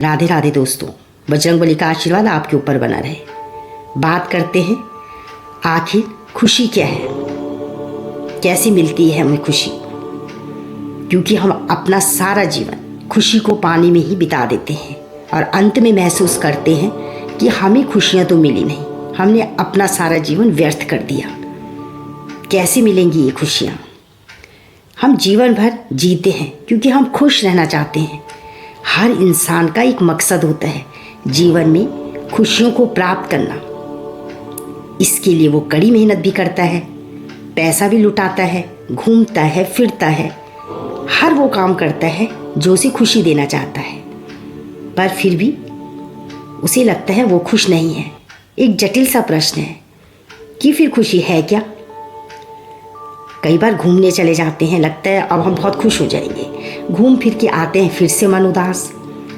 राधे राधे दोस्तों, बजरंगबली का आशीर्वाद आपके ऊपर बना रहे। बात करते हैं आखिर खुशी क्या है, कैसे मिलती है हमें खुशी। क्योंकि हम अपना सारा जीवन खुशी को पाने में ही बिता देते हैं और अंत में महसूस करते हैं कि हमें खुशियां तो मिली नहीं, हमने अपना सारा जीवन व्यर्थ कर दिया। कैसे मिलेंगी ये खुशियाँ? हम जीवन भर जीते हैं क्योंकि हम खुश रहना चाहते हैं। हर इंसान का एक मकसद होता है जीवन में खुशियों को प्राप्त करना। इसके लिए वो कड़ी मेहनत भी करता है, पैसा भी लुटाता है, घूमता है, फिरता है, हर वो काम करता है जो उसे खुशी देना चाहता है। पर फिर भी उसे लगता है वो खुश नहीं है। एक जटिल सा प्रश्न है कि फिर खुशी है क्या? कई बार घूमने चले जाते हैं, लगता है अब हम बहुत खुश हो जाएंगे। घूम फिर के आते हैं, फिर से मन उदास।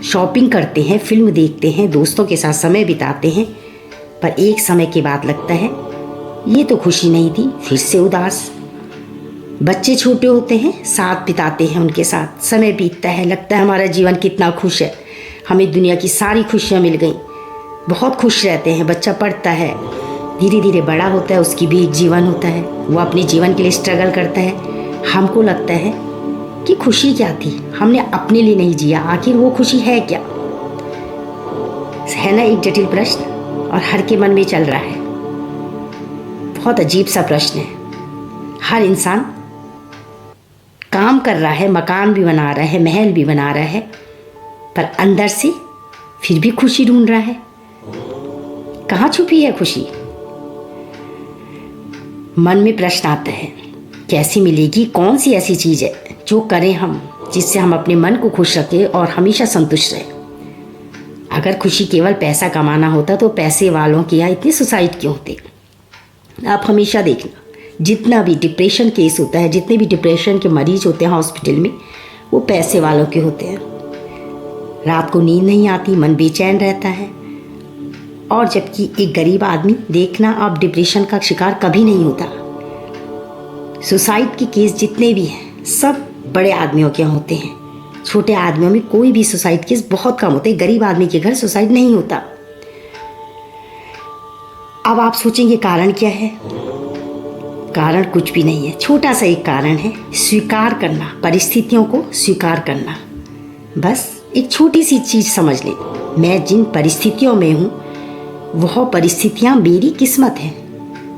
शॉपिंग करते हैं, फिल्म देखते हैं, दोस्तों के साथ समय बिताते हैं, पर एक समय के बाद लगता है ये तो खुशी नहीं थी, फिर से उदास। बच्चे छोटे होते हैं, साथ बिताते हैं, उनके साथ समय बीतता है, लगता है हमारा जीवन कितना खुश है, हमें दुनिया की सारी खुशियाँ मिल गई, बहुत खुश रहते हैं। बच्चा पढ़ता है, धीरे धीरे बड़ा होता है, उसकी भी एक जीवन होता है, वो अपने जीवन के लिए स्ट्रगल करता है। हमको लगता है कि खुशी क्या थी, हमने अपने लिए नहीं जिया, आखिर वो खुशी है क्या? है ना एक जटिल प्रश्न, और हर के मन में चल रहा है। बहुत अजीब सा प्रश्न है। हर इंसान काम कर रहा है, मकान भी बना रहा है, महल भी बना रहा है, पर अंदर से फिर भी खुशी ढूंढ रहा है। कहाँ छुपी है खुशी? मन में प्रश्न आता है, कैसी मिलेगी? कौन सी ऐसी चीज़ है जो करें हम जिससे हम अपने मन को खुश रखें और हमेशा संतुष्ट रहें? अगर खुशी केवल पैसा कमाना होता तो पैसे वालों के यहाँ इतने सुसाइड क्यों होते? आप हमेशा देखना, जितना भी डिप्रेशन केस होता है, जितने भी डिप्रेशन के मरीज होते हैं हॉस्पिटल में, वो पैसे वालों के होते हैं। रात को नींद नहीं आती, मन बेचैन रहता है। और जबकि एक गरीब आदमी, देखना आप, डिप्रेशन का शिकार कभी नहीं होता। सुसाइड के केस जितने भी हैं सब बड़े आदमियों के यहाँ होते हैं, छोटे आदमियों में कोई भी सुसाइड केस बहुत कम होते हैं। गरीब आदमी के घर सुसाइड नहीं होता। अब आप सोचेंगे कारण क्या है? कारण कुछ भी नहीं है, छोटा सा एक कारण है, स्वीकार करना, परिस्थितियों को स्वीकार करना। बस एक छोटी सी चीज़ समझ लें, मैं जिन परिस्थितियों में हूँ वह परिस्थितियाँ मेरी किस्मत है,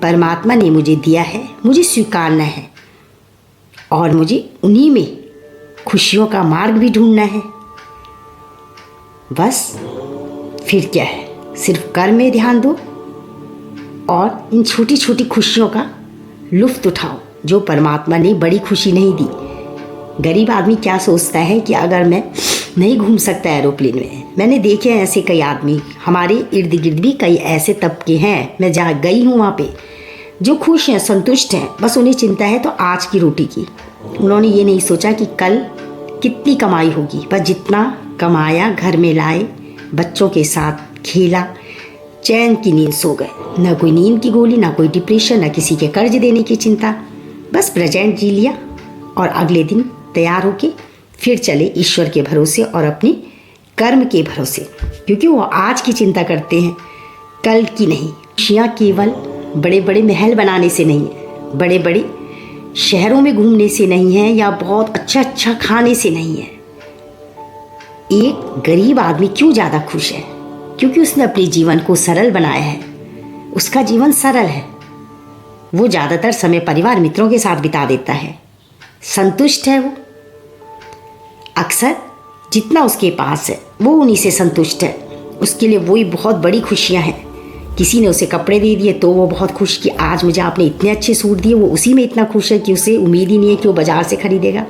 परमात्मा ने मुझे दिया है, मुझे स्वीकारना है और मुझे उन्हीं में खुशियों का मार्ग भी ढूंढना है। बस फिर क्या है, सिर्फ कर्म में ध्यान दो और इन छोटी छोटी खुशियों का लुत्फ उठाओ जो परमात्मा ने बड़ी खुशी नहीं दी। गरीब आदमी क्या सोचता है कि अगर मैं नहीं घूम सकता एरोप्लेन में, मैंने देखे हैं ऐसे कई आदमी, हमारे इर्द गिर्द भी कई ऐसे तबके हैं, मैं जहाँ गई हूँ वहाँ पे, जो खुश हैं, संतुष्ट हैं, बस उन्हें चिंता है तो आज की रोटी की। उन्होंने ये नहीं सोचा कि कल कितनी कमाई होगी, बस जितना कमाया घर में लाए, बच्चों के साथ खेला, चैन की नींद सो गए। ना कोई नींद की गोली, ना कोई डिप्रेशन, ना किसी के कर्ज देने की चिंता, बस प्रेजेंट जी लिया और अगले दिन तैयार होके फिर चले ईश्वर के भरोसे और अपने कर्म के भरोसे, क्योंकि वो आज की चिंता करते हैं, कल की नहीं। खुशियाँ केवल बड़े बड़े महल बनाने से नहीं है, बड़े बड़े शहरों में घूमने से नहीं है, या बहुत अच्छा अच्छा खाने से नहीं है। एक गरीब आदमी क्यों ज़्यादा खुश है? क्योंकि उसने अपने जीवन को सरल बनाया है, उसका जीवन सरल है। वो ज़्यादातर समय परिवार मित्रों के साथ बिता देता है, संतुष्ट है। वो अक्सर जितना उसके पास है वो उन्हीं से संतुष्ट है, उसके लिए वही बहुत बड़ी खुशियाँ हैं। किसी ने उसे कपड़े दे दिए तो वो बहुत खुश कि आज मुझे आपने इतने अच्छे सूट दिए, वो उसी में इतना खुश है कि उसे उम्मीद ही नहीं है कि वो बाजार से खरीदेगा।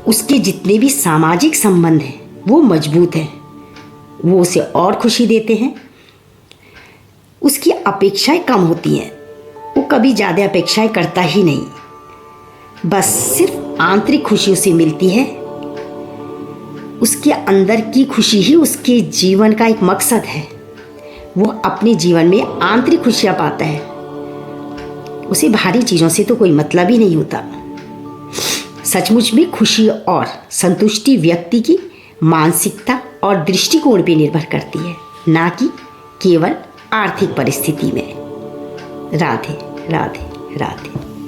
उसके जितने भी सामाजिक संबंध हैं वो मजबूत हैं, वो उसे और खुशी देते हैं। उसकी अपेक्षाएं कम होती हैं, वो कभी ज़्यादा अपेक्षाएं करता ही नहीं, बस सिर्फ आंतरिक खुशी उसे मिलती है। उसके अंदर की खुशी ही उसके जीवन का एक मकसद है। वो अपने जीवन में आंतरिक खुशियाँ पाता है, उसे बाहरी चीज़ों से तो कोई मतलब ही नहीं होता। सचमुच में खुशी और संतुष्टि व्यक्ति की मानसिकता और दृष्टिकोण पे निर्भर करती है, ना कि केवल आर्थिक परिस्थिति में। राधे राधे राधे।